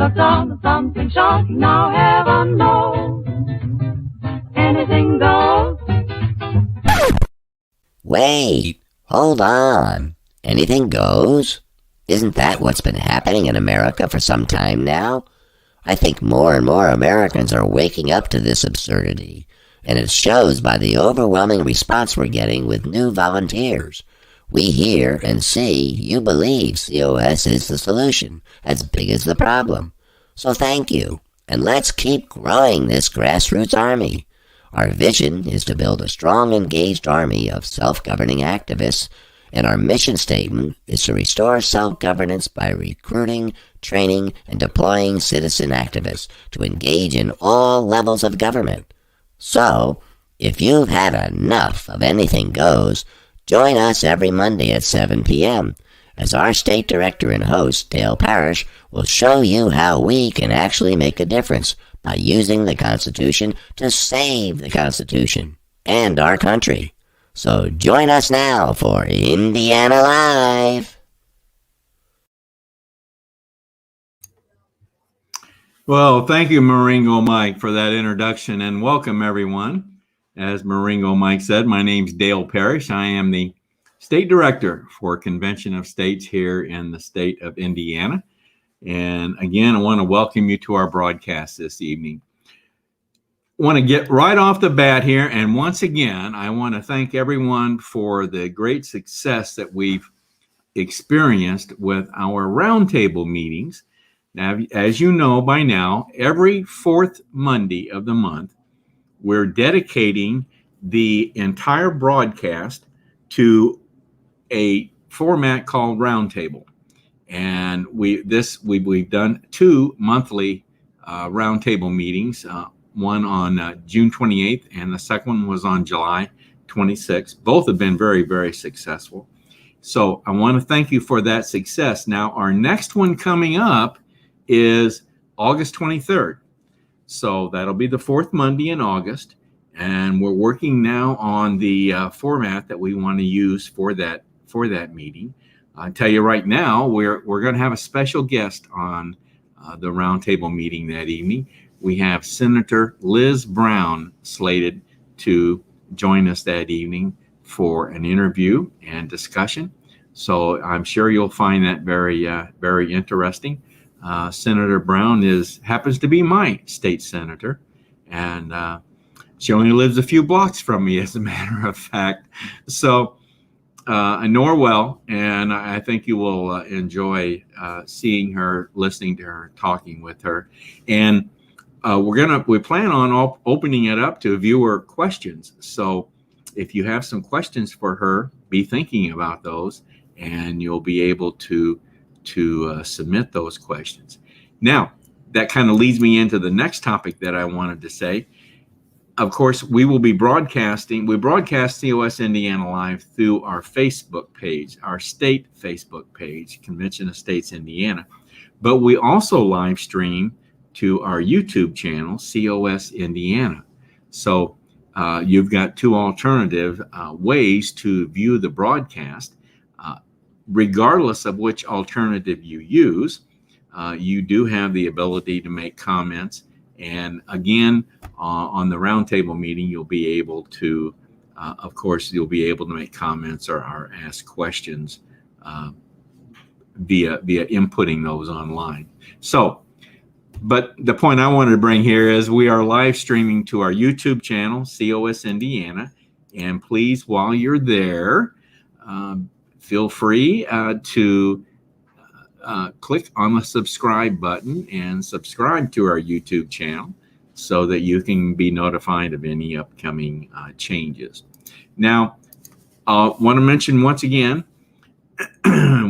I've done something shocking, now heaven knows. Anything goes. Wait, hold on. Anything goes? Isn't that what's been happening in America for some time now? I think more and more Americans are waking up to this absurdity, and it shows by the overwhelming response we're getting with new volunteers. We hear and see you believe COS is the solution, as big as the problem. So thank you, and let's keep growing this grassroots army. Our vision is to build a strong, engaged army of self-governing activists, and our mission statement is to restore self-governance by recruiting, training, and deploying citizen activists to engage in all levels of government. So, if you've had enough of anything goes, join us every Monday at 7 p.m. as our state director and host, Dale Parrish, will show you how we can actually make a difference by using the Constitution to save the Constitution and our country. So join us now for Indiana Live. Well, thank you, Maringo Mike, for that introduction, and welcome, everyone. As Maringo Mike said, my name's Dale Parrish. I am the State Director for Convention of States here in the state of Indiana. And again, I want to welcome you to our broadcast this evening. I want to get right off the bat here, and once again, I want to thank everyone for the great success that we've experienced with our roundtable meetings. Now, as you know by now, every fourth Monday of the month, we're dedicating the entire broadcast to a format called Roundtable. And we've done 2 monthly roundtable meetings, one on June 28th, and the second one was on July 26th. Both have been very, very successful. So I want to thank you for that success. Now, our next one coming up is August 23rd. So that'll be the 4th Monday in August. And we're working now on the format that we want to use for that meeting. I'll tell you right now, we're going to have a special guest on the roundtable meeting that evening. We have Senator Liz Brown slated to join us that evening for an interview and discussion. So I'm sure you'll find that very, very interesting. Senator Brown happens to be my state senator, and she only lives a few blocks from me, as a matter of fact. So I know her well, and I think you will enjoy seeing her, listening to her, talking with her. And we plan on opening it up to viewer questions. So if you have some questions for her, be thinking about those, and you'll be able to submit those questions. Now, that kind of leads me into the next topic that I wanted to say. Of course, we broadcast COS Indiana Live through our Facebook page, our state Facebook page, Convention of States Indiana. But we also live stream to our YouTube channel, COS Indiana. So you've got 2 alternative ways to view the broadcast. Regardless of which alternative you use, you do have the ability to make comments. And again, on the roundtable meeting, you'll be able to, of course, make comments or ask questions via inputting those online. So, but the point I wanted to bring here is we are live streaming to our YouTube channel, COS Indiana. And please, while you're there, feel free to click on the subscribe button and subscribe to our YouTube channel so that you can be notified of any upcoming changes. Now, I want to mention once again,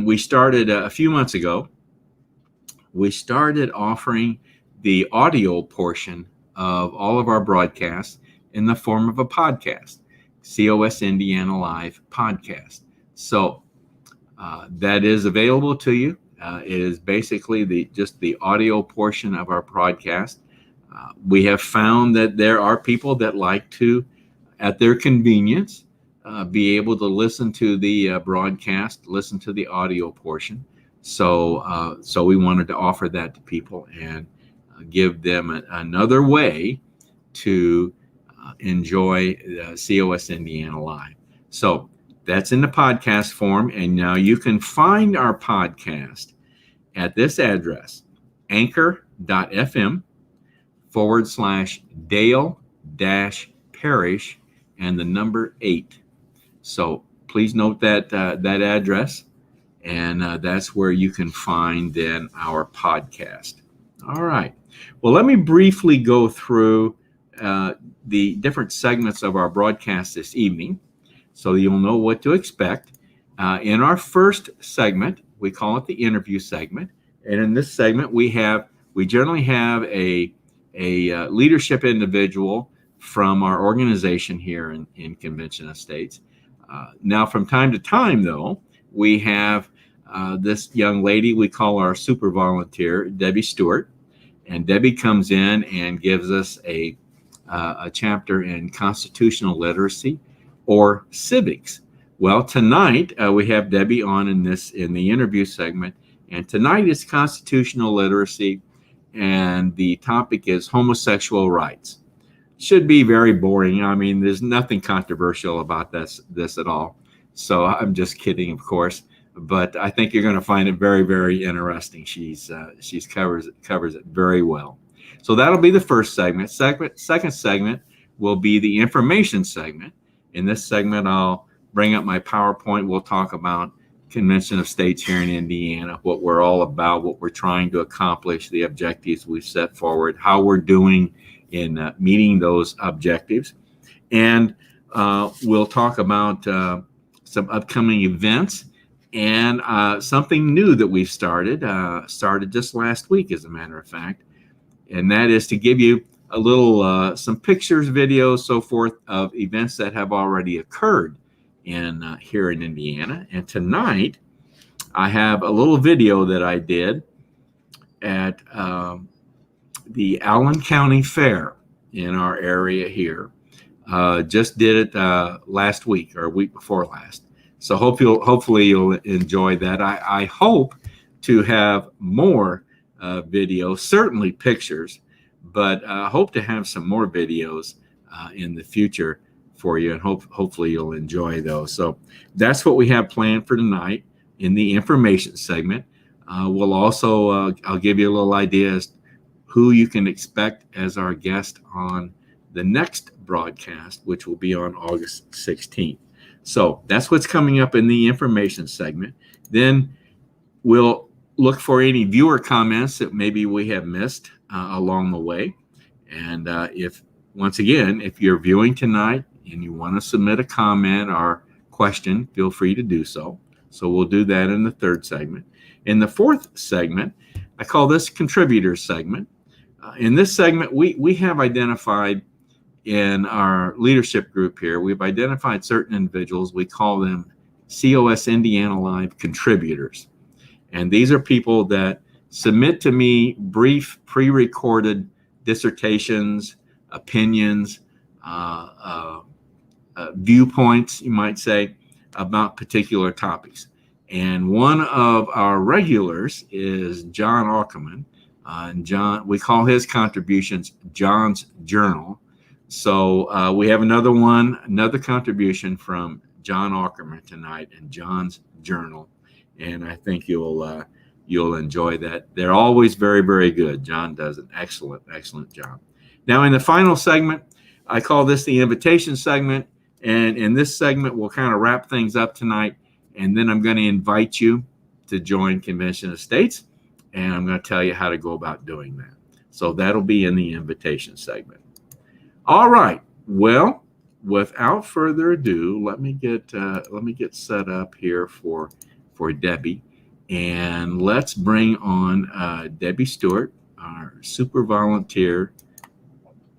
we started a few months ago, we started offering the audio portion of all of our broadcasts in the form of a podcast, COS Indiana Live podcast. So that is available to you. It is basically just the audio portion of our broadcast. We have found that there are people that like to, at their convenience, be able to listen to the broadcast, listen to the audio portion. So we wanted to offer that to people and give them another way to enjoy COS Indiana Live. So that's in the podcast form. And now you can find our podcast at this address, anchor.fm/Dale-Parish and the number 8. So please note that that address, and that's where you can find then our podcast. All right. Well, let me briefly go through the different segments of our broadcast this evening so you'll know what to expect. In our first segment, we call it the interview segment. And in this segment, we generally have a leadership individual from our organization here in Convention of States. Now, from time to time, though, we have this young lady we call our super volunteer, Debbie Stewart. And Debbie comes in and gives us a chapter in constitutional literacy or civics. Well, tonight we have Debbie on in the interview segment, and tonight is constitutional literacy, and the topic is homosexual rights. Should be very boring. I mean, there's nothing controversial about this at all. So I'm just kidding, of course, but I think you're going to find it very, very interesting. She's covers it very well. So that'll be the first segment. Second segment will be the information segment. In this segment, I'll bring up my PowerPoint. We'll talk about Convention of States here in Indiana, what we're all about, what we're trying to accomplish, the objectives we've set forward, how we're doing in meeting those objectives. And we'll talk about some upcoming events and something new that we've started just last week, as a matter of fact. And that is to give you a little, some pictures, videos, so forth of events that have already occurred here in Indiana. And tonight, I have a little video that I did at the Allen County Fair in our area here. Just did it last week or week before last. So hopefully you'll enjoy that. I hope to have more videos, certainly pictures, but hope to have some more videos in the future for you, and hopefully you'll enjoy those. So that's what we have planned for tonight in the information segment. We'll also, I'll give you a little idea as who you can expect as our guest on the next broadcast, which will be on August 16th. So that's what's coming up in the information segment. Then we'll look for any viewer comments that maybe we have missed along the way. And if you're viewing tonight and you want to submit a comment or question, feel free to do so. So we'll do that in the third segment. In the fourth segment, I call this contributor segment. In this segment, we have identified in our leadership group here, we've identified certain individuals. We call them COS Indiana Live contributors. And these are people that submit to me brief pre-recorded dissertations, opinions, viewpoints, you might say, about particular topics. And one of our regulars is John Ackerman. And John, we call his contributions John's Journal. So we have another contribution from John Ackerman tonight in John's Journal. And I think you'll enjoy that. They're always very, very good. John does an excellent job. Now, in the final segment, I call this the invitation segment. And in this segment, we'll kind of wrap things up tonight. And then I'm going to invite you to join Convention of States. And I'm going to tell you how to go about doing that. So that'll be in the invitation segment. All right. Well, without further ado, let me get set up here for Debbie, and let's bring on Debbie Stewart, our super volunteer.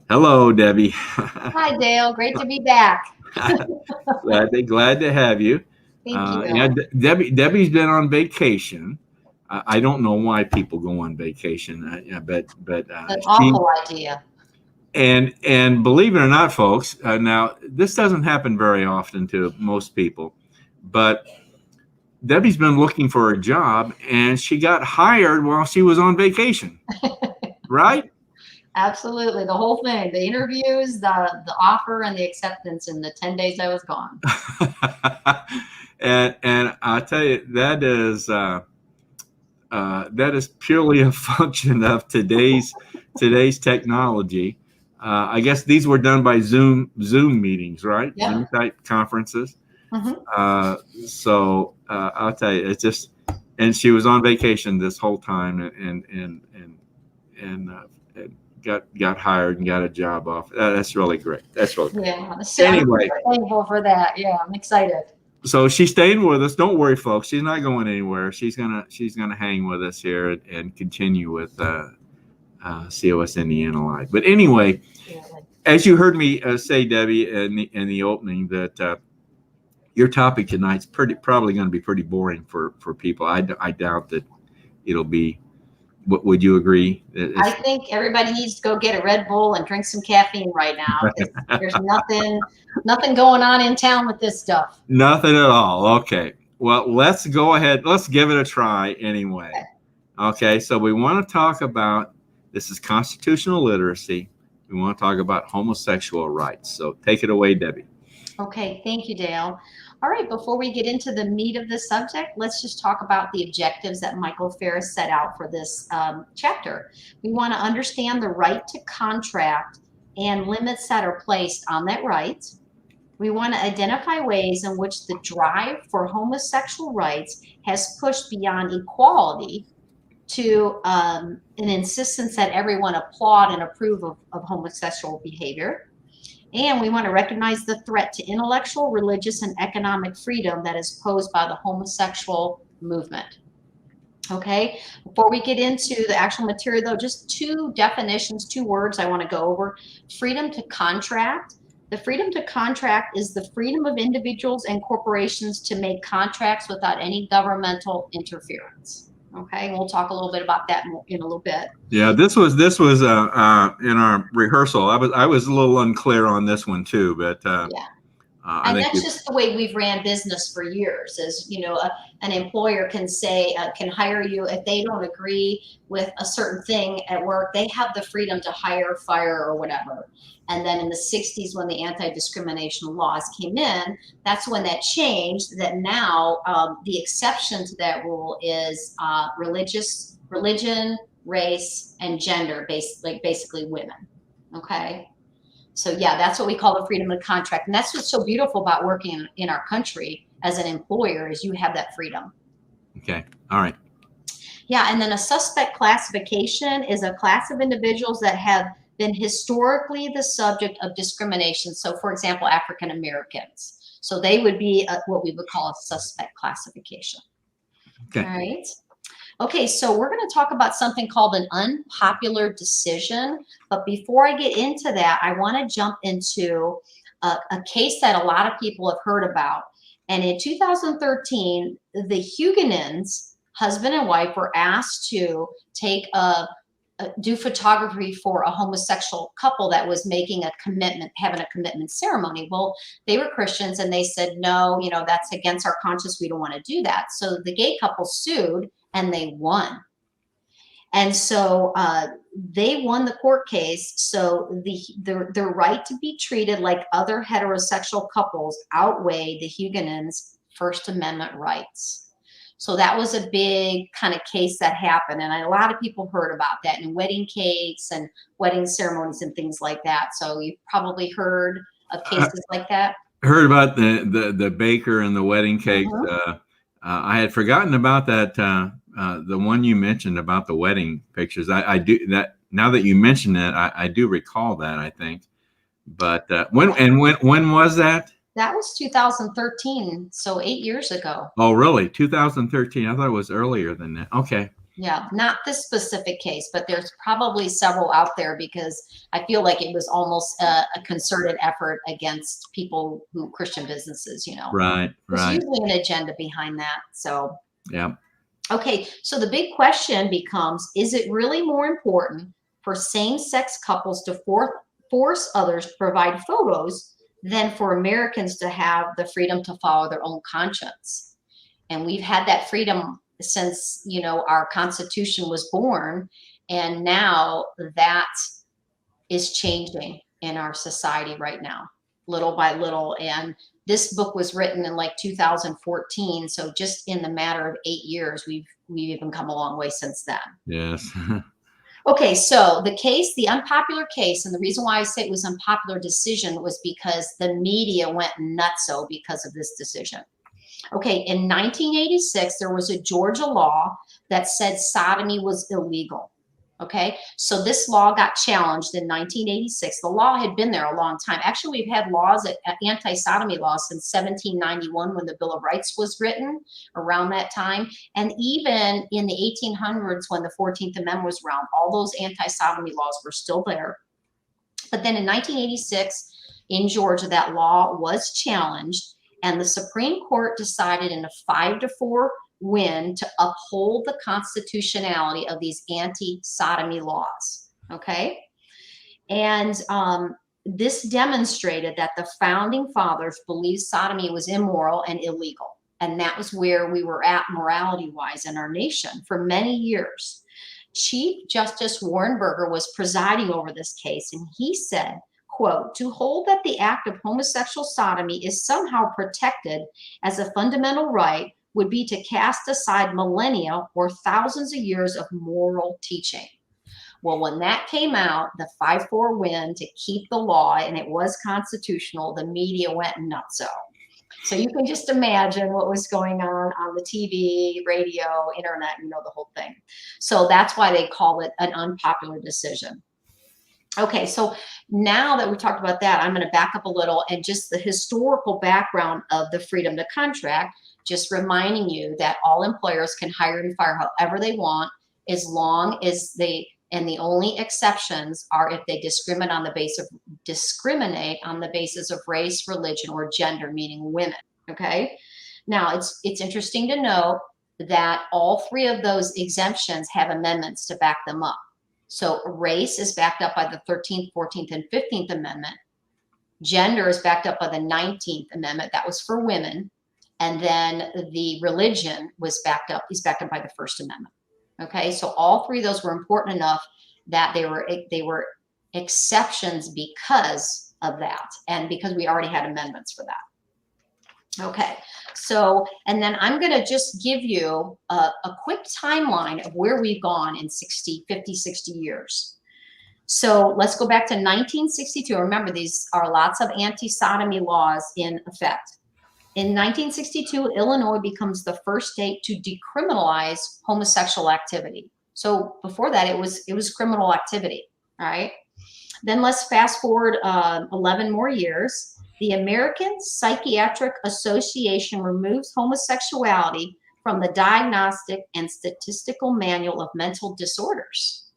Hello, Debbie. Hi, Dale. Great to be back. glad to have you. Thank you. Yeah, Debbie's been on vacation. I don't know why people go on vacation, but an awful idea. And believe it or not, folks, now this doesn't happen very often to most people, but Debbie's been looking for a job, and she got hired while she was on vacation, right? Absolutely. The whole thing, the interviews, the offer, and the acceptance in the 10 days I was gone. And I tell you, that is purely a function of today's technology. I guess these were done by Zoom meetings, right? Yep. Zoom type conferences. Mm-hmm. So I'll tell you, it's just, and she was on vacation this whole time, and got hired and got a job off. That's really great. That's really great. Yeah. So Anyway, I'm thankful for that. Yeah, I'm excited. so she's staying with us. Don't worry, folks. She's not going anywhere. She's gonna hang with us here and continue with COS Indiana Live. But anyway, as you heard me say, Debbie, in the opening, that your topic tonight's probably going to be pretty boring for people. I doubt that it'll be. Would you agree? I think everybody needs to go get a Red Bull and drink some caffeine right now. There's nothing going on in town with this stuff. Nothing at all. Okay. Well, let's go ahead. Let's give it a try anyway. Okay. So we want to talk about, this is constitutional literacy. We want to talk about homosexual rights. So take it away, Debbie. Okay. Thank you, Dale. All right, before we get into the meat of the subject, let's just talk about the objectives that Michael Ferris set out for this chapter. We want to understand the right to contract and limits that are placed on that right. We want to identify ways in which the drive for homosexual rights has pushed beyond equality to an insistence that everyone applaud and approve of homosexual behavior. And we want to recognize the threat to intellectual, religious, and economic freedom that is posed by the homosexual movement. Okay, before we get into the actual material, though, just two definitions, two words I want to go over. Freedom to contract. The freedom to contract is the freedom of individuals and corporations to make contracts without any governmental interference. Okay, and we'll talk a little bit about that in a little bit. Yeah, this was in our rehearsal. I was a little unclear on this one too, but yeah. And that's just the way we've ran business for years. Is an employer can say can hire you if they don't agree with a certain thing at work. They have the freedom to hire, fire, or whatever. And then in the 60s, when the anti-discrimination laws came in, that's when that changed. That now the exception to that rule is religion, race, and gender, basically women. Okay. So yeah, that's what we call the freedom of contract. And that's what's so beautiful about working in our country as an employer, is you have that freedom. Okay. All right. Yeah. And then a suspect classification is a class of individuals that have been historically the subject of discrimination. So for example, African Americans. So they would be what we would call a suspect classification. Okay. All right. Okay, so we're going to talk about something called an unpopular decision. But before I get into that, I want to jump into a case that a lot of people have heard about. And in 2013, the Huguenons, husband and wife, were asked to do photography for a homosexual couple that was making a commitment, having a commitment ceremony. Well, they were Christians and they said, no, that's against our conscience. We don't want to do that. So the gay couple sued and they won. And so they won the court case. So their right to be treated like other heterosexual couples outweighed the Huguenons' First Amendment rights. So that was a big kind of case that happened. And a lot of people heard about that in wedding cakes and wedding ceremonies and things like that. So you've probably heard of cases like that. Heard about the baker and the wedding cake. I had forgotten about that. The one you mentioned about the wedding pictures. I do that now that you mention it. I do recall that, I think. But when was that? That was 2013, so 8 years ago. Oh, really? 2013. I thought it was earlier than that. Okay. Yeah, not this specific case, but there's probably several out there, because I feel like it was almost a concerted effort against Christian businesses, Right. There's usually an agenda behind that. So, yeah. Okay, so the big question becomes, is it really more important for same-sex couples to force others to provide photos than for Americans to have the freedom to follow their own conscience? And we've had that freedom since, our Constitution was born. And now that is changing in our society right now, little by little. And this book was written in like 2014. So just in the matter of 8 years, we've even come a long way since then. Yes. Okay, so the unpopular case, and the reason why I say it was an unpopular decision was because the media went nutso because of this decision. Okay, in 1986, there was a Georgia law that said sodomy was illegal. Okay, so this law got challenged in 1986. The law had been there a long time. Actually, we've had laws, anti-sodomy laws, since 1791 when the Bill of Rights was written, around that time. And even in the 1800s when the 14th Amendment was around, all those anti-sodomy laws were still there. But then in 1986, in Georgia, that law was challenged, and the Supreme Court decided in a 5-4 win to uphold the constitutionality of these anti-sodomy laws. Okay, and this demonstrated that the founding fathers believed sodomy was immoral and illegal, and that was where we were at morality-wise in our nation for many years. Chief Justice Warren Burger was presiding over this case, and he said, quote, "To hold that the act of homosexual sodomy is somehow protected as a fundamental right would be to cast aside millennia or thousands of years of moral teaching." Well, when that came out, the 5-4 win to keep the law, and it was constitutional, the media went nutso. So you can just imagine what was going on the TV, radio, internet, the whole thing. So that's why they call it an unpopular decision. Okay, so now that we talked about that, I'm going to back up a little and just the historical background of the freedom to contract, just reminding you that all employers can hire and fire however they want, as long as and the only exceptions are if they discriminate on the basis of race, religion, or gender, meaning women. Okay, now it's interesting to note that all 3 of those exemptions have amendments to back them up. So race is backed up by the 13th, 14th, and 15th Amendment. Gender is backed up by the 19th Amendment. That was for women. And then the religion is backed up by the First Amendment. Okay, so all 3 of those were important enough that they were exceptions because of that, and because we already had amendments for that. Okay, so, and then I'm going to just give you a quick timeline of where we've gone in 50, 60 years. So let's go back to 1962. Remember, these are lots of anti-sodomy laws in effect. In 1962, Illinois becomes the first state to decriminalize homosexual activity. So before that, it was criminal activity, all right? Then let's fast forward 11 more years. The American Psychiatric Association removes homosexuality from the Diagnostic and Statistical Manual of Mental Disorders.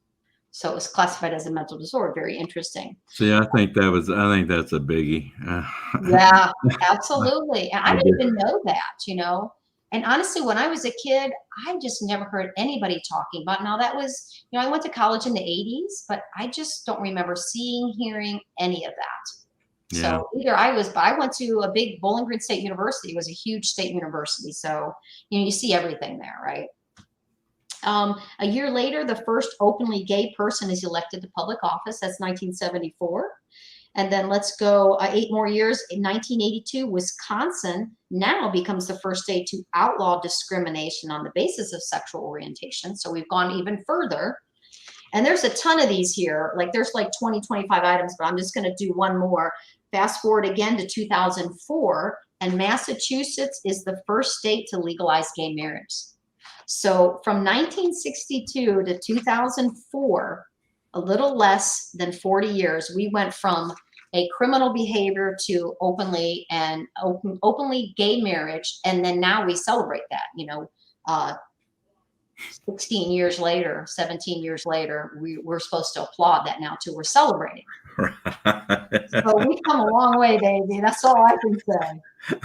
So it was classified as a mental disorder. Very interesting. See, I think that's a biggie. Yeah, absolutely. And I didn't even know that, And honestly, when I was a kid, I just never heard anybody talking about it. Now that was, I went to college in the 80s, but I just don't remember seeing, hearing any of that. Yeah. So I went to a big Bowling Green State University. It was a huge state university. So, you see everything there, right? A year later, the first openly gay person is elected to public office. That's 1974. And then let's go 8 more years. In 1982, Wisconsin now becomes the first state to outlaw discrimination on the basis of sexual orientation. So we've gone even further. And there's a ton of these here. There's 20, 25 items, but I'm just going to do one more. Fast forward again to 2004, and Massachusetts is the first state to legalize gay marriage. So from 1962 to 2004, a little less than 40 years, we went from a criminal behavior to openly gay marriage, and then now we celebrate that. 16 years later, 17 years later, we're supposed to applaud that now too. We're celebrating. Right. So we've come a long way, baby. That's all I can say.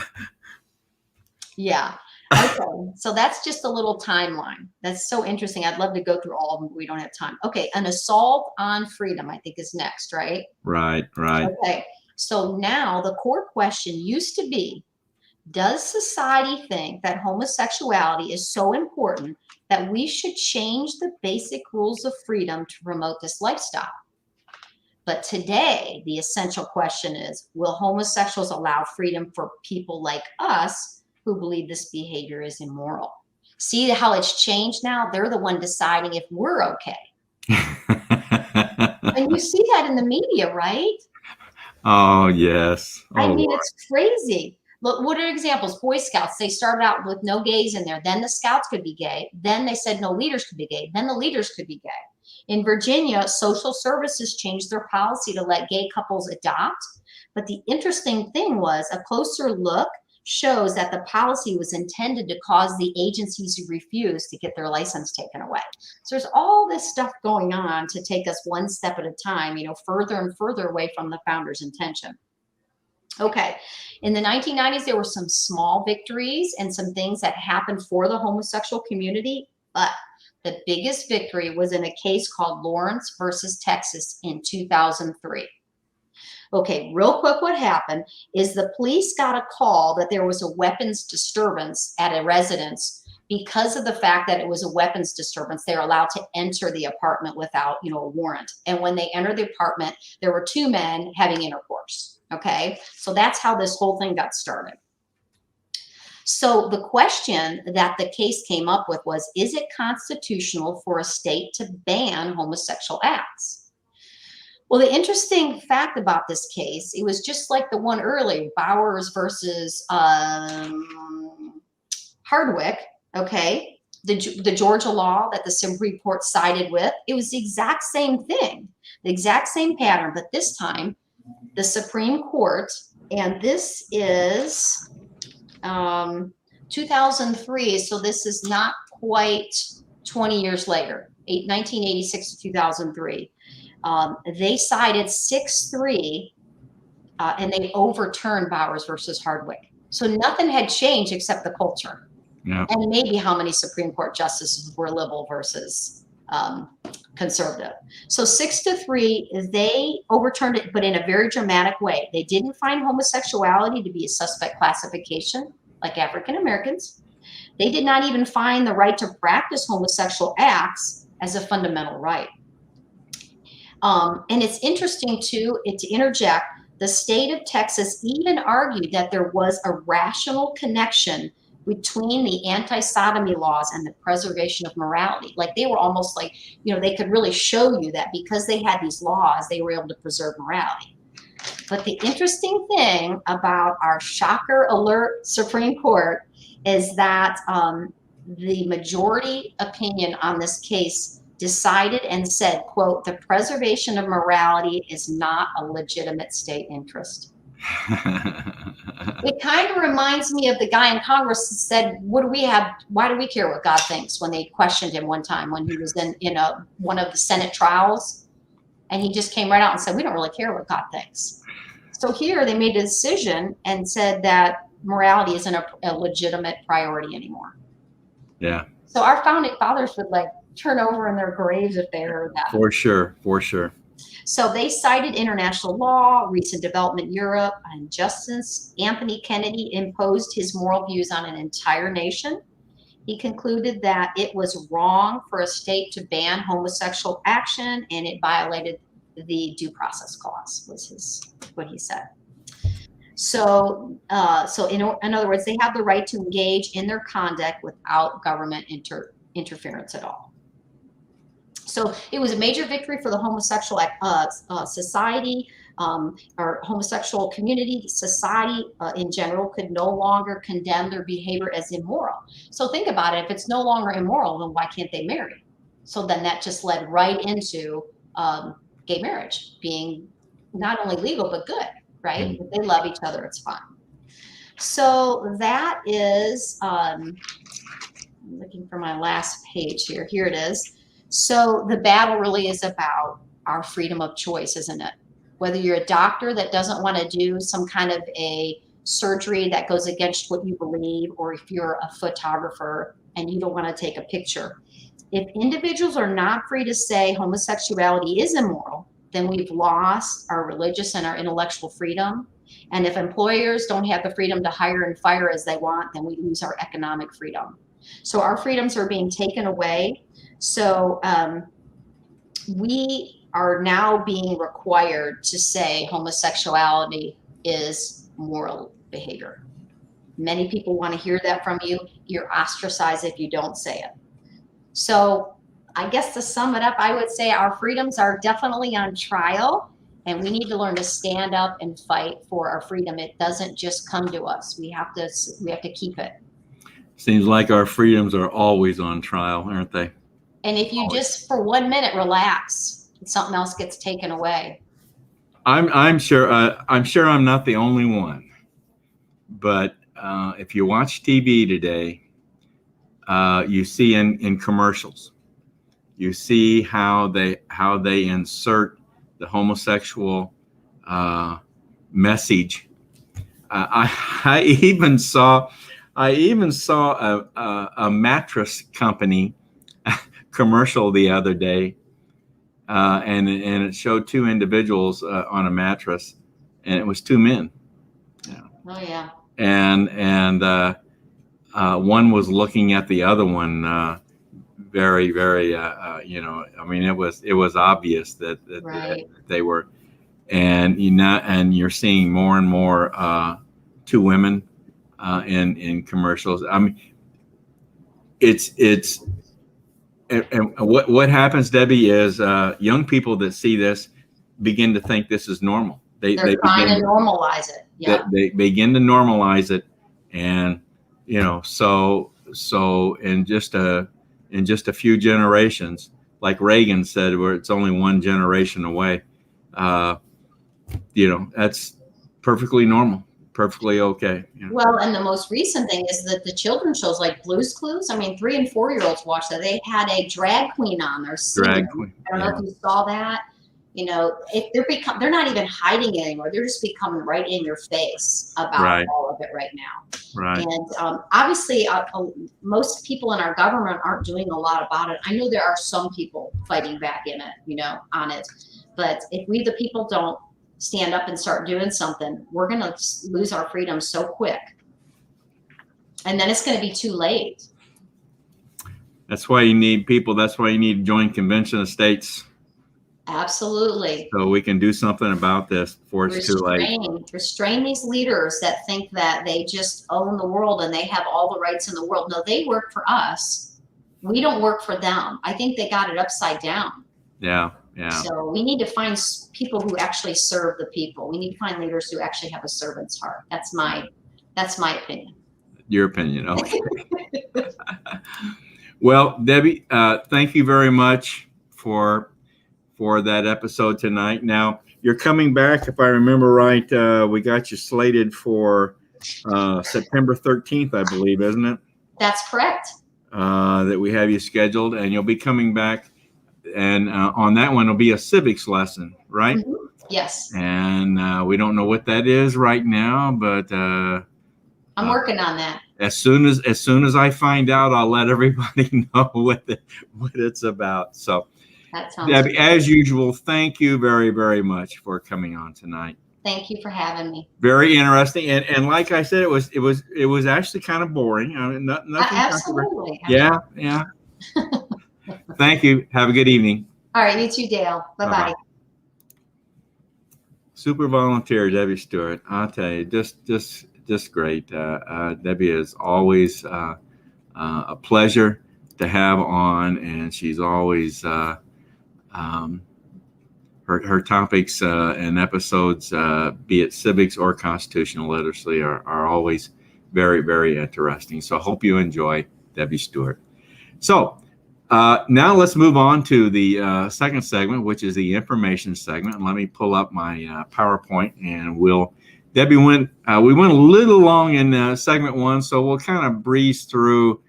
Yeah. Okay, so that's just a little timeline. That's so interesting. I'd love to go through all of them, but we don't have time. Okay, an assault on freedom, I think, is next, right? Right. Okay, so now the core question used to be, Does society think that homosexuality is so important that we should change the basic rules of freedom to promote this lifestyle? But today, the essential question is, will homosexuals allow freedom for people like us who believe this behavior is immoral? See how it's changed now? They're the one deciding if we're okay. And you see that in the media, right? Oh, yes. Oh, I mean, Lord. it's crazy. Look, what are examples? Boy Scouts, they started out with no gays in there. Then the Scouts could be gay. Then they said no leaders could be gay. Then the leaders could be gay. In Virginia, social services changed their policy to let gay couples adopt. But the interesting thing was a closer look shows that the policy was intended to cause the agencies who refused to get their license taken away. So there's all this stuff going on to take us one step at a time, further and further away from the founder's intention. Okay, in the 1990s, there were some small victories and some things that happened for the homosexual community, but the biggest victory was in a case called Lawrence versus Texas in 2003. Okay, real quick, what happened is the police got a call that there was a weapons disturbance at a residence. Because of the fact that it was a weapons disturbance, they're allowed to enter the apartment without, a warrant. And when they entered the apartment, there were two men having intercourse. Okay, so that's how this whole thing got started. So the question that the case came up with was, is it constitutional for a state to ban homosexual acts? Well, the interesting fact about this case, it was just like the one earlier, Bowers versus Hardwick, okay? The Georgia law that the Supreme Court sided with, it was the exact same thing, the exact same pattern, but this time the Supreme Court, and this is 2003, so this is not quite 20 years later, 1986 to 2003. They sided 6-3, and they overturned Bowers versus Hardwick. So nothing had changed except the culture. Yeah. And maybe how many Supreme Court justices were liberal versus conservative. So 6-3, they overturned it, but in a very dramatic way. They didn't find homosexuality to be a suspect classification like African Americans. They did not even find the right to practice homosexual acts as a fundamental right. And it's interesting too, to interject, the state of Texas even argued that there was a rational connection between the anti-sodomy laws and the preservation of morality. Like they were almost like, they could really show you that because they had these laws, they were able to preserve morality. But the interesting thing about our shocker alert Supreme Court is that the majority opinion on this case decided and said, quote, the preservation of morality is not a legitimate state interest. It kind of reminds me of the guy in Congress who said, why do we care what God thinks, when they questioned him one time when he was in one of the Senate trials, and he just came right out and said, we don't really care what God thinks. So here they made a decision and said that morality isn't a legitimate priority anymore. Yeah. So our founding fathers would turn over in their graves if they heard that. For sure. For sure. So they cited international law, recent development in Europe, and Justice Anthony Kennedy imposed his moral views on an entire nation. He concluded that it was wrong for a state to ban homosexual action, and it violated the due process clause, was what he said. So in other words, they have the right to engage in their conduct without government interference at all. So it was a major victory for the homosexual society, or homosexual community. Society in general could no longer condemn their behavior as immoral. So think about it. If it's no longer immoral, then why can't they marry? So then that just led right into gay marriage being not only legal, but good, right? If they love each other, it's fine. So that is, I'm looking for my last page here. Here it is. So the battle really is about our freedom of choice, isn't it? Whether you're a doctor that doesn't want to do some kind of a surgery that goes against what you believe, or if you're a photographer and you don't want to take a picture. If individuals are not free to say homosexuality is immoral, then we've lost our religious and our intellectual freedom. And if employers don't have the freedom to hire and fire as they want, then we lose our economic freedom. So our freedoms are being taken away. So we are now being required to say homosexuality is moral behavior. Many people want to hear that from you. You're ostracized if you don't say it. So I guess to sum it up, I would say our freedoms are definitely on trial, and we need to learn to stand up and fight for our freedom. It doesn't just come to us. We have to keep it. Seems like our freedoms are always on trial, aren't they? And if you just for 1 minute relax, something else gets taken away. I'm sure I'm not the only one, but if you watch TV today, you see in commercials, you see how they insert the homosexual message. I even saw a mattress company commercial the other day, and it showed two individuals on a mattress, and it was two men. Yeah. Oh yeah. And one was looking at the other one very, very, I mean, it was obvious that Right. that they were, and you're seeing more and more two women in commercials. I mean, it's and what happens, Debbie, is young people that see this begin to think this is normal. They're trying to normalize it. Yeah. They begin to normalize it, and so in just a few generations, like Reagan said, where it's only one generation away, that's perfectly normal, perfectly okay. Yeah. Well, and the most recent thing is that the children's shows like Blue's Clues, I mean, 3 and 4 year olds watch that. They had a drag queen on there. Drag queen. I don't know if you saw that. They're not even hiding it anymore. They're just becoming right in your face about all of it right now. Right. And obviously, most people in our government aren't doing a lot about it. I know there are some people fighting back in it, on it. But if we, the people, don't stand up and start doing something, we're going to lose our freedom so quick. And then it's going to be too late. That's why you need people. That's why you need to join Convention of States. Absolutely. So we can do something about this before it's too late. Restrain these leaders that think that they just own the world and they have all the rights in the world. No, they work for us. We don't work for them. I think they got it upside down. Yeah, yeah. So we need to find people who actually serve the people. We need to find leaders who actually have a servant's heart. That's my opinion. Your opinion, okay. Well, Debbie, thank you very much for that episode tonight. Now, you're coming back, if I remember right, we got you slated for September 13th, I believe, isn't it? That's correct. That we have you scheduled, and you'll be coming back, and on that one, it'll be a civics lesson, right? Mm-hmm. Yes. And we don't know what that is right now, but I'm working on that. As soon as I find out, I'll let everybody know what it's about. So, Debbie, good. as usual, thank you very, very much for coming on tonight. Thank you for having me. Very interesting, and like I said, it was actually kind of boring. I mean, nothing. Absolutely. Yeah. Thank you. Have a good evening. All right, you too, Dale. Bye-bye. Super volunteer, Debbie Stewart. I'll tell you, just great. Debbie is always a pleasure to have on, and she's always her topics and episodes, be it civics or constitutional literacy, are always very, very interesting. So I hope you enjoy Debbie Stewart. So now let's move on to the second segment, which is the information segment. And let me pull up my PowerPoint, and Debbie we went a little long in segment one, so we'll kind of breeze through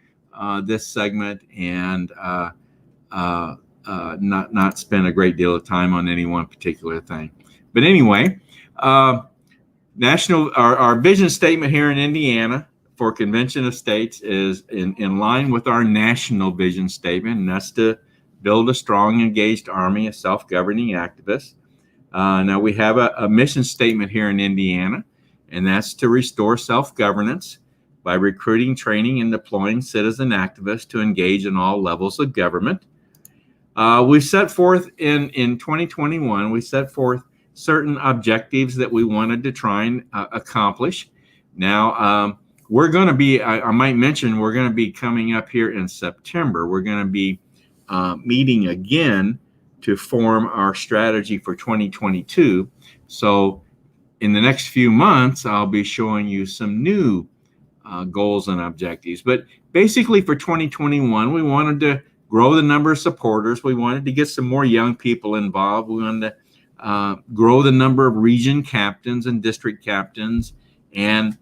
this segment and not spend a great deal of time on any one particular thing. But anyway, our vision statement here in Indiana for Convention of States is in line with our national vision statement, and that's to build a strong, engaged army of self-governing activists. Now we have a mission statement here in Indiana, and that's to restore self-governance by recruiting, training, and deploying citizen activists to engage in all levels of government. We set forth in 2021, we set forth certain objectives that we wanted to try and accomplish. Now, we're going to be, I might mention, we're going to be coming up here in September. We're going to be meeting again to form our strategy for 2022. So in the next few months, I'll be showing you some new goals and objectives. But basically for 2021, we wanted to grow the number of supporters. We wanted to get some more young people involved. We wanted to grow the number of region captains and district captains, and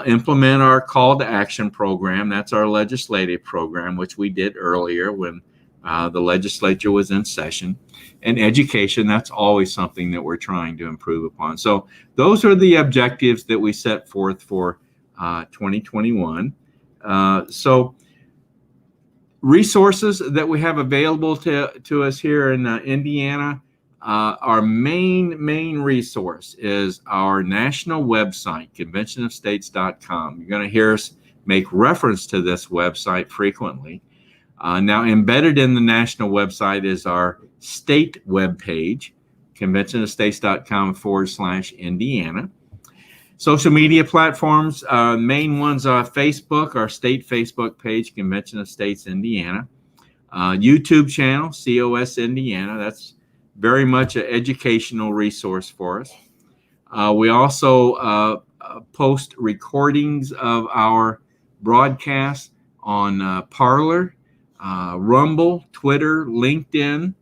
implement our call to action program. That's our legislative program, which we did earlier when the legislature was in session. And education, that's always something that we're trying to improve upon. So those are the objectives that we set forth for 2021. So resources that we have available to us here in Indiana, our main resource is our national website, conventionofstates.com. You're going to hear us make reference to this website frequently. Now, embedded in the national website is our state webpage, conventionofstates.com/Indiana. Social media platforms, main ones are Facebook, our state Facebook page, Convention of States Indiana. YouTube channel, COS Indiana. That's very much an educational resource for us. We also post recordings of our broadcasts on Parler, Rumble, Twitter, LinkedIn,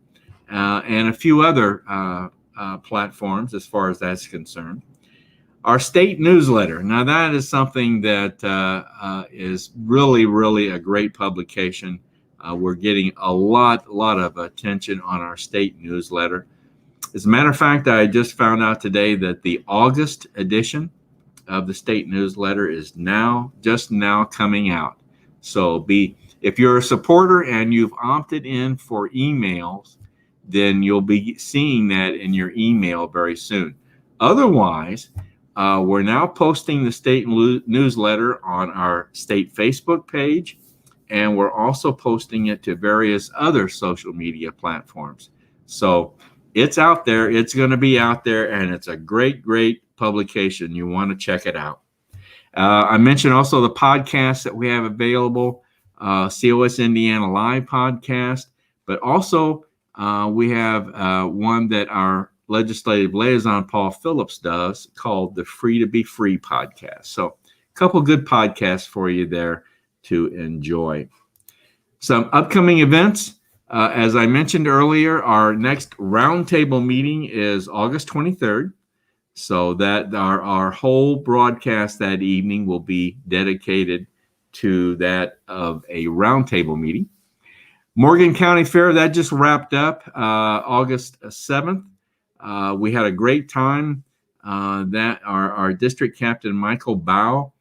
and a few other platforms as far as that's concerned. Our state newsletter. Now that is something that is really a great publication. We're getting a lot of attention on our state newsletter. As a matter of fact, I just found out today that the August edition of the state newsletter is just now coming out. So if you're a supporter and you've opted in for emails, then you'll be seeing that in your email very soon. Otherwise, we're now posting the state newsletter on our state Facebook page, and we're also posting it to various other social media platforms. So it's out there, it's going to be out there, and it's a great publication. You want to check it out. I mentioned also the podcasts that we have available, COS Indiana Live podcast, but also we have one that our legislative liaison, Paul Phillips, does called the Free to Be Free podcast. So a couple good podcasts for you there to enjoy. Some upcoming events. As I mentioned earlier, our next roundtable meeting is August 23rd. So that our whole broadcast that evening will be dedicated to that of a roundtable meeting. Morgan County Fair, that just wrapped up August 7th. We had a great time. That our district captain, Michael Bow,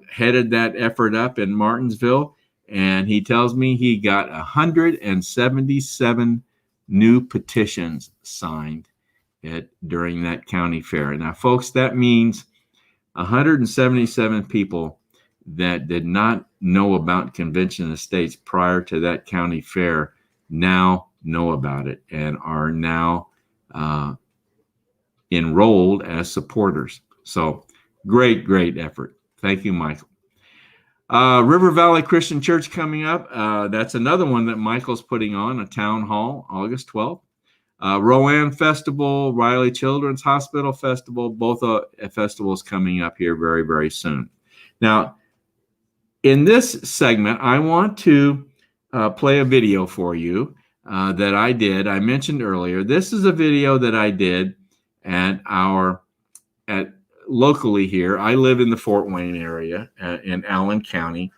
headed that effort up in Martinsville, and he tells me he got 177 new petitions signed during that county fair. Now, folks, that means 177 people that did not know about Convention of States prior to that county fair now know about it and are now enrolled as supporters. So great effort. Thank you, Michael. River Valley Christian Church coming up. That's another one that Michael's putting on, a town hall, August 12th. Rowan Festival, Riley Children's Hospital Festival, both festivals coming up here very soon. Now, in this segment, I want to play a video for you that I did. I mentioned earlier, this is a video that I did at locally here. I live in the Fort Wayne area in Allen County,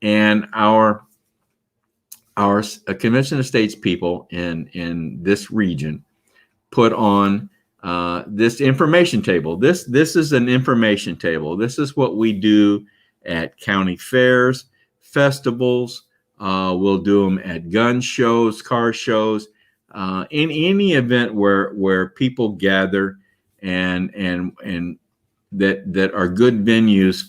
and our Convention of States people in this region put on this information table. This is an information table. This is what we do at county fairs, festivals. We'll do them at gun shows, car shows, in any event where people gather and that are good venues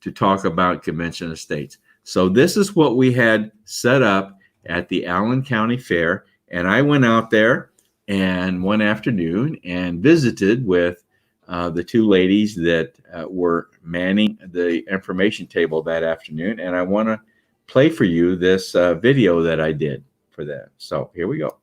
to talk about convention of states. So this is what we had set up at the Allen County Fair, and I went out there and one afternoon and visited with the two ladies that were manning the information table that afternoon, and I want to play for you this video that I did for them. So here we go.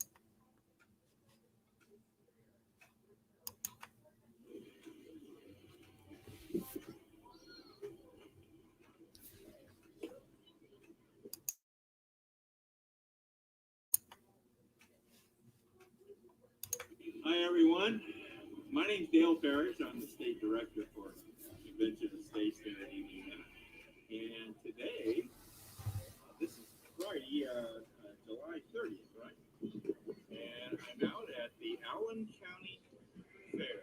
Hi, everyone. My name is Dale Parrish. I'm the state director for Convention of States here in Indiana. And today, this is Friday, July 30th, right? And I'm out at the Allen County Fair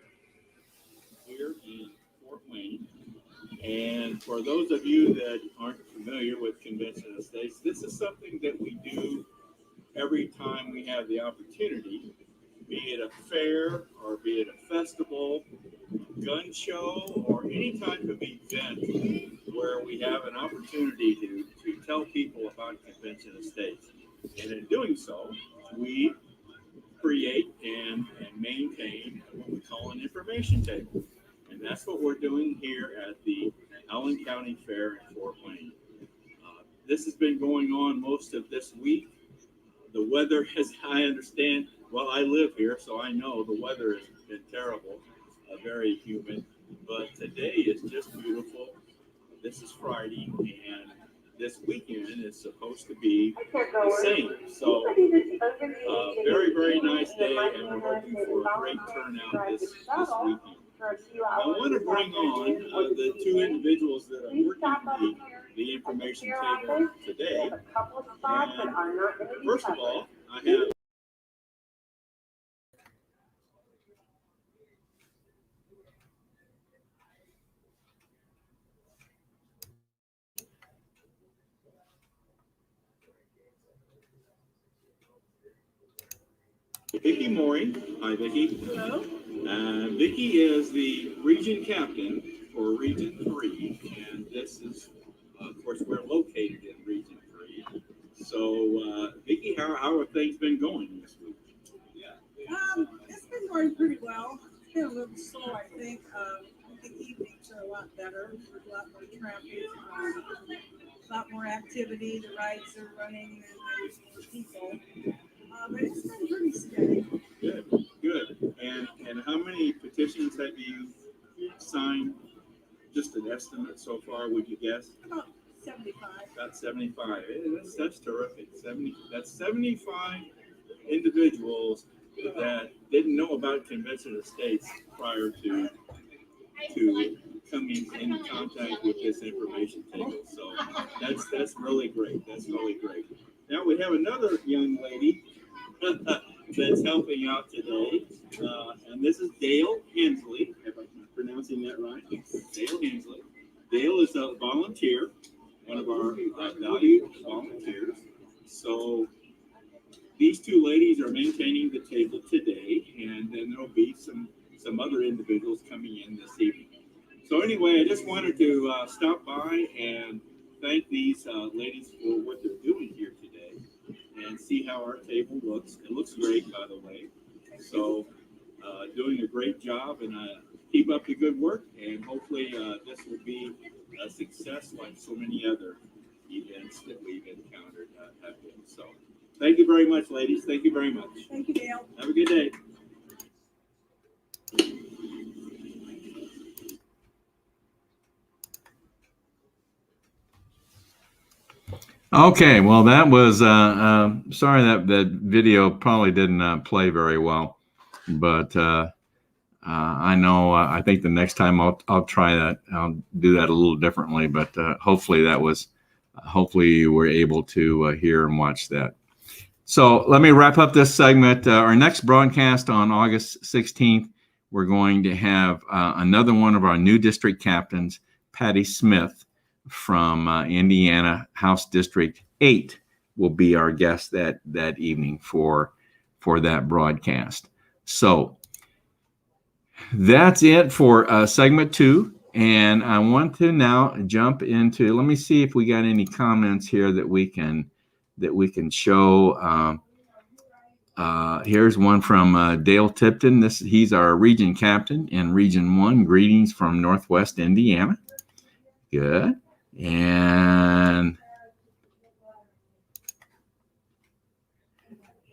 here in Fort Wayne. And for those of you that aren't familiar with Convention of States, this is something that we do every time we have the opportunity, be it a fair or be it a festival, gun show, or any type of event where we have an opportunity to tell people about Convention of States. And in doing so, we create and maintain what we call an information table. And that's what we're doing here at the Allen County Fair in Fort Wayne. This has been going on most of this week. The weather, as I understand, well, I live here, so I know the weather has been terrible, very humid. But today is just beautiful. This is Friday, and this weekend is supposed to be the same. So, very, very nice day, and we're hoping for a great turnout this weekend. I want to bring on the two individuals that are working the information table today. And first of all, I have Vicki Maury. Hi, Vicki. Hello. Vicki is the region captain for Region 3, and this is, of course, we're located in Region 3. So, Vicki, how have things been going this week? It's been going pretty well. It's been a little slow, I think. I think evenings are a lot better. There's a lot more traffic, a lot more activity. The rides are running, and there's more people. But it's been pretty steady. Good. And how many petitions have you signed? Just an estimate so far, would you guess? About 75. About 75. That's terrific. 75 individuals that didn't know about Convention of States prior to coming in contact with this information table. So that's really great. That's really great. Now we have another young lady that's helping out today, and this is Dale Hensley. If I'm pronouncing that right, Dale Hensley. Dale is a volunteer, one of our valued volunteers. So these two ladies are maintaining the table today, and then there'll be some other individuals coming in this evening. So anyway, I just wanted to stop by and thank these ladies for what they're doing here today and see how our table looks. It looks great, by the way. So doing a great job, and keep up the good work, and hopefully this will be a success like so many other events that we've encountered have been. So thank you very much, ladies. Thank you very much. Thank you, Dale. Have a good day. Okay, well, that was sorry that video probably didn't play very well, but I know I think the next time I'll try that. I'll do that a little differently, but hopefully you were able to hear and watch that. So let me wrap up this segment. Our next broadcast on August 16th, we're going to have another one of our new district captains, Patty Smith, from Indiana House District 8 will be our guest that evening for that broadcast. So That's it for segment 2. And I want to now jump into, let me see if we got any comments here that we can show. Here's one from Dale Tipton. He's our region captain in Region 1. Greetings from Northwest Indiana. Good. And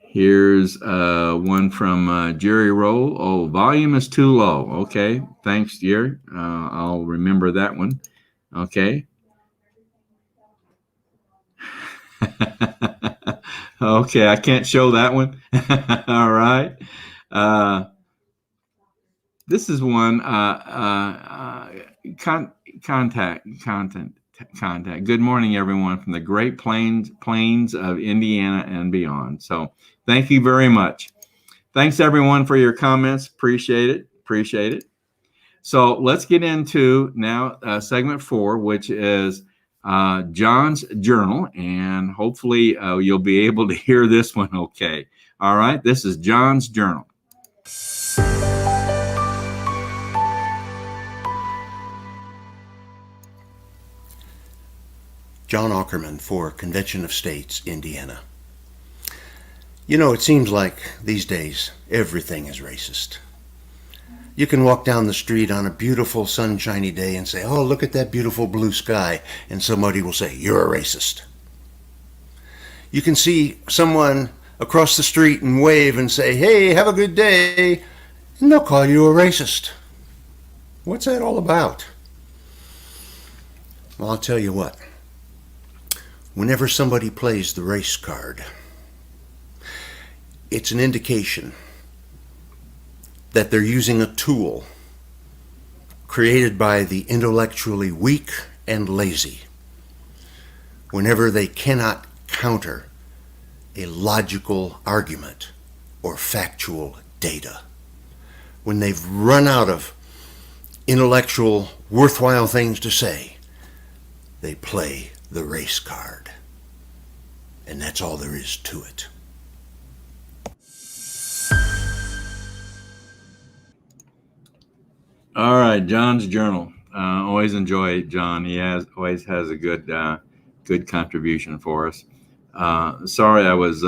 here's one from Jerry Roll. Oh, volume is too low. Okay. Thanks, Jerry. I'll remember that one. Okay. Okay, I can't show that one. All right. This is one contact. Good morning, everyone, from the Great Plains of Indiana and beyond. So thank you very much. Thanks, everyone, for your comments. Appreciate it. So let's get into now segment 4, which is John's Journal, and hopefully you'll be able to hear this one okay. All right, this is John's Journal. John Ackerman for Convention of States, Indiana. You know, it seems like these days everything is racist. You can walk down the street on a beautiful sunshiny day and say, oh, look at that beautiful blue sky, and somebody will say, you're a racist. You can see someone across the street and wave and say, hey, have a good day, and they'll call you a racist. What's that all about? Well, I'll tell you what. Whenever somebody plays the race card, it's an indication that they're using a tool created by the intellectually weak and lazy. Whenever they cannot counter a logical argument or factual data, when they've run out of intellectual, worthwhile things to say, they play the race card. And that's all there is to it. All right, John's Journal. Always enjoy John. He always has a good contribution for us. Sorry, I was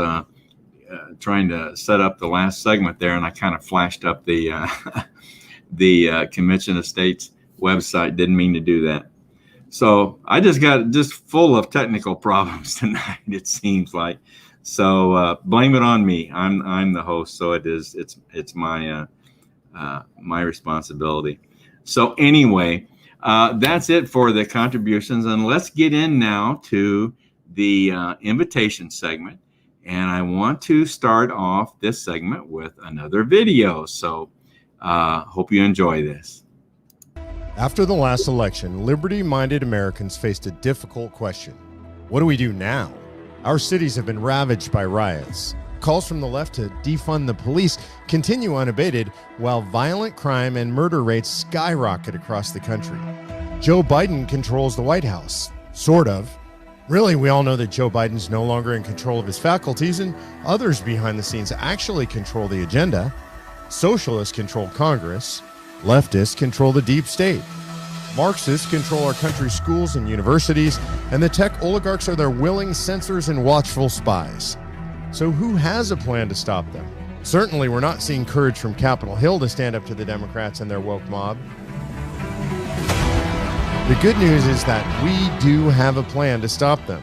trying to set up the last segment there, and I kind of flashed up the Convention of States website. Didn't mean to do that. So I just got full of technical problems tonight, it seems like. So blame it on me. I'm the host, so it's my my responsibility. So anyway, that's it for the contributions, and let's get in now to the invitation segment. And I want to start off this segment with another video. So hope you enjoy this. After the last election, liberty-minded Americans faced a difficult question. What do we do now? Our cities have been ravaged by riots. Calls from the left to defund the police continue unabated, while violent crime and murder rates skyrocket across the country. Joe Biden controls the White House. Sort of. Really, we all know that Joe Biden's no longer in control of his faculties, and others behind the scenes actually control the agenda. Socialists control Congress. Leftists control the deep state. Marxists control our country's schools and universities, and the tech oligarchs are their willing censors and watchful spies. So who has a plan to stop them? Certainly, we're not seeing courage from Capitol Hill to stand up to the Democrats and their woke mob. The good news is that we do have a plan to stop them.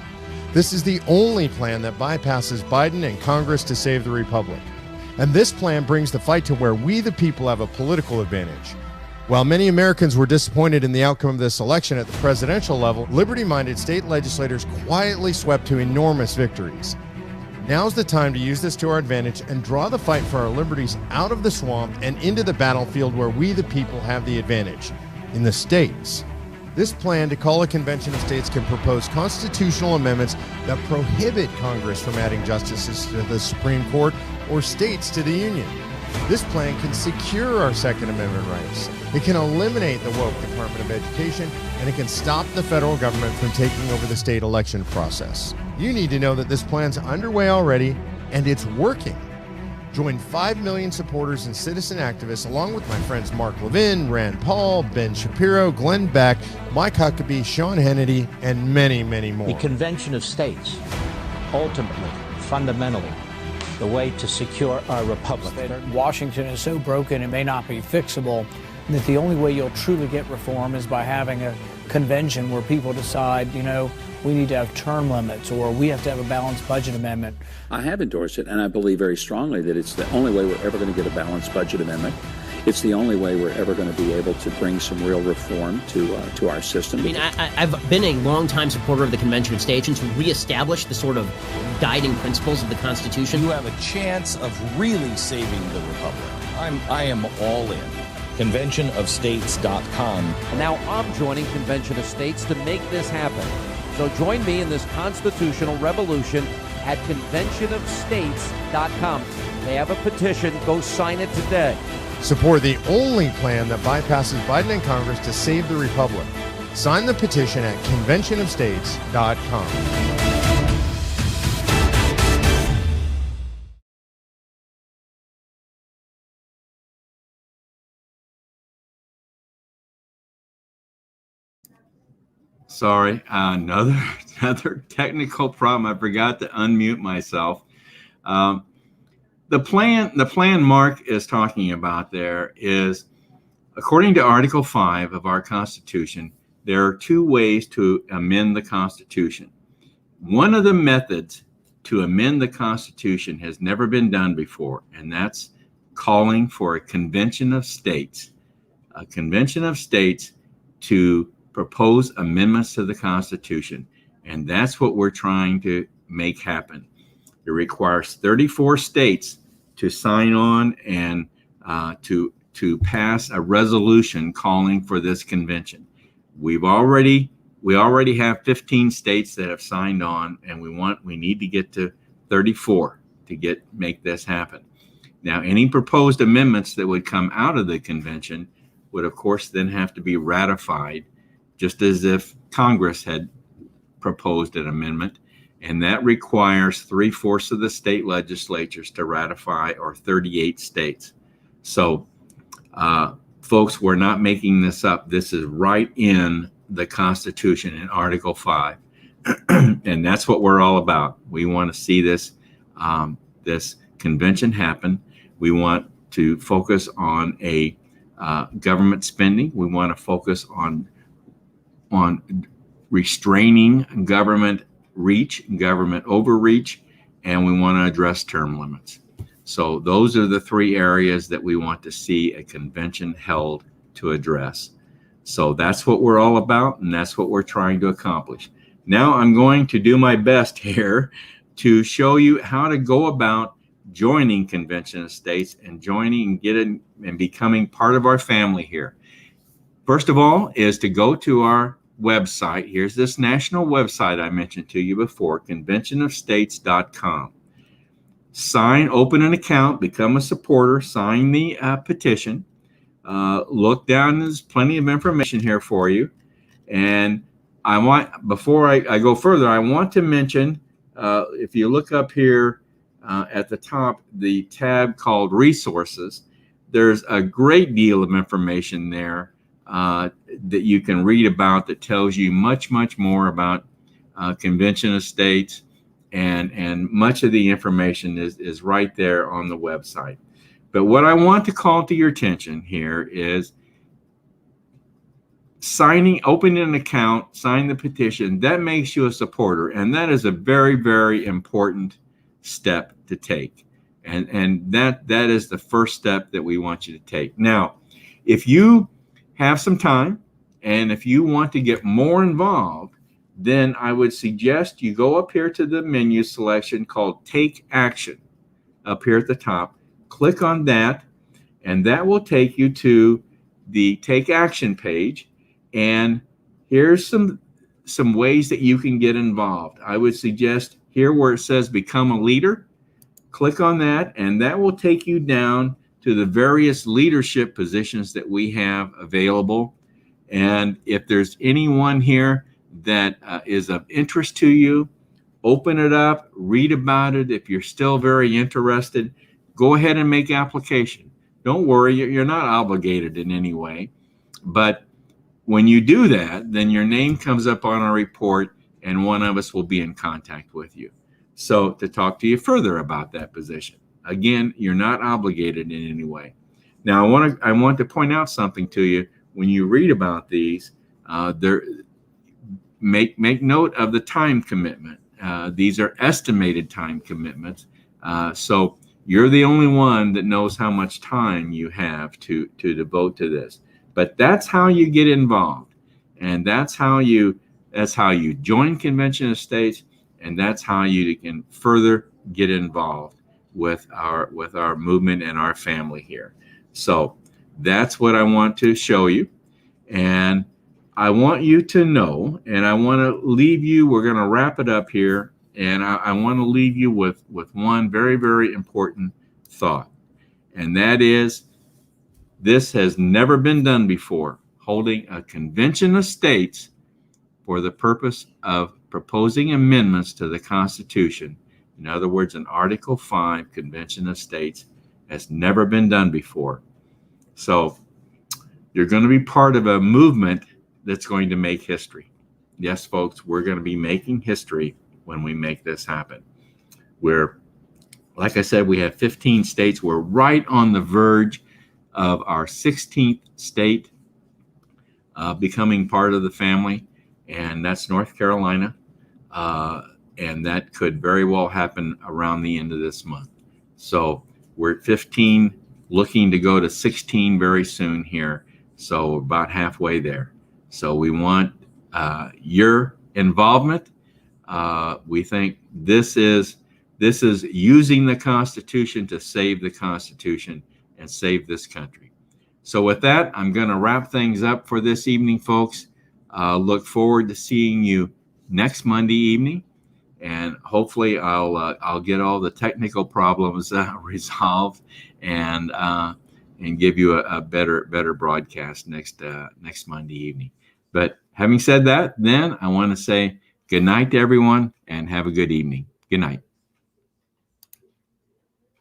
This is the only plan that bypasses Biden and Congress to save the republic. And this plan brings the fight to where we, the people, have a political advantage. While many Americans were disappointed in the outcome of this election at the presidential level, liberty-minded state legislators quietly swept to enormous victories. Now's the time to use this to our advantage and draw the fight for our liberties out of the swamp and into the battlefield where we, the people, have the advantage, in the states. This plan to call a convention of states can propose constitutional amendments that prohibit Congress from adding justices to the Supreme Court or states to the Union. This plan can secure our Second Amendment rights. It can eliminate the woke Department of Education, and it can stop the federal government from taking over the state election process. You need to know that this plan's underway already, and it's working. Join 5 million supporters and citizen activists, along with my friends Mark Levin, Rand Paul, Ben Shapiro, Glenn Beck, Mike Huckabee, Sean Hannity, and many, many more. The Convention of States, ultimately, fundamentally, the way to secure our republic. Washington is so broken it may not be fixable, and that the only way you'll truly get reform is by having a convention where people decide, you know, we need to have term limits, or we have to have a balanced budget amendment. I have endorsed it, and I believe very strongly that it's the only way we're ever going to get a balanced budget amendment. It's the only way we're ever going to be able to bring some real reform to our system. I mean, I've been a longtime supporter of the Convention of States and to reestablish the sort of guiding principles of the Constitution. You have a chance of really saving the republic. I am all in. ConventionofStates.com. And now I'm joining Convention of States to make this happen. So join me in this constitutional revolution at ConventionofStates.com. They have a petition. Go sign it today. Support the only plan that bypasses Biden and Congress to save the republic. Sign the petition at ConventionofStates.com. Sorry, another technical problem. I forgot to unmute myself. The plan Mark is talking about there is, according to Article 5 of our Constitution, there are two ways to amend the Constitution. One of the methods to amend the Constitution has never been done before, and that's calling for a convention of states. A convention of states to propose amendments to the Constitution, and that's what we're trying to make happen. It requires 34 states to sign on and to pass a resolution calling for this convention. We already have 15 states that have signed on, and we need to get to 34 to make this happen. Now, any proposed amendments that would come out of the convention would, of course, then have to be ratified, just as if Congress had proposed an amendment. And that requires 3/4 of the state legislatures to ratify, or 38 states. So, folks, we're not making this up. This is right in the Constitution in Article 5. And that's what we're all about. We want to see this convention happen. We want to focus on a government spending. We want to focus on restraining government reach, government overreach, and we want to address term limits. So those are the three areas that we want to see a convention held to address. So that's what we're all about, and that's what we're trying to accomplish. Now I'm going to do my best here to show you how to go about joining Convention of States and getting and becoming part of our family here. First of all is to go to our website. Here's this national website I mentioned to you before, ConventionofStates.com. Open an account, become a supporter, sign the petition. Look down, there's plenty of information here for you. And before I go further, I want to mention, if you look up here at the top, the tab called Resources, there's a great deal of information there that you can read about that tells you much, much more about Convention of States, and much of the information is right there on the website. But what I want to call to your attention here is opening an account, sign the petition. That makes you a supporter, and that is a very, very important step to take. And that is the first step that we want you to take. Now, if you have some time, and if you want to get more involved, then I would suggest you go up here to the menu selection called Take Action up here at the top. Click on that, and that will take you to the Take Action page. And here's some ways that you can get involved. I would suggest here where it says Become a Leader, click on that, and that will take you down to the various leadership positions that we have available. And if there's anyone here that is of interest to you, open it up, read about it. If you're still very interested, go ahead and make application. Don't worry, you're not obligated in any way. But when you do that, then your name comes up on a report and one of us will be in contact with you. So to talk to you further about that position. Again, you're not obligated in any way. Now, I want to point out something to you. When you read about these, make note of the time commitment. These are estimated time commitments. So you're the only one that knows how much time you have to devote to this. But that's how you get involved, and that's how you join Convention of States, and that's how you can further get involved with our movement and our family here. So that's what I want to show you, and I want you to know, and I want to leave you. We're going to wrap it up here, and I want to leave you with one very, very important thought, and that is, this has never been done before, holding a convention of states for the purpose of proposing amendments to the Constitution. In other words, an Article 5 Convention of States has never been done before. So you're going to be part of a movement that's going to make history. Yes, folks, we're going to be making history when we make this happen. Like I said, we have 15 states. We're right on the verge of our 16th state becoming part of the family, and that's North Carolina. And that could very well happen around the end of this month. So we're at 15, looking to go to 16 very soon here. So about halfway there. So we want your involvement. We think this is using the Constitution to save the Constitution and save this country. So with that, I'm going to wrap things up for this evening, folks. Look forward to seeing you next Monday evening, and hopefully I'll get all the technical problems resolved and give you a better broadcast next Monday evening. But having said that, then I want to say good night to everyone and have a good evening. Good night.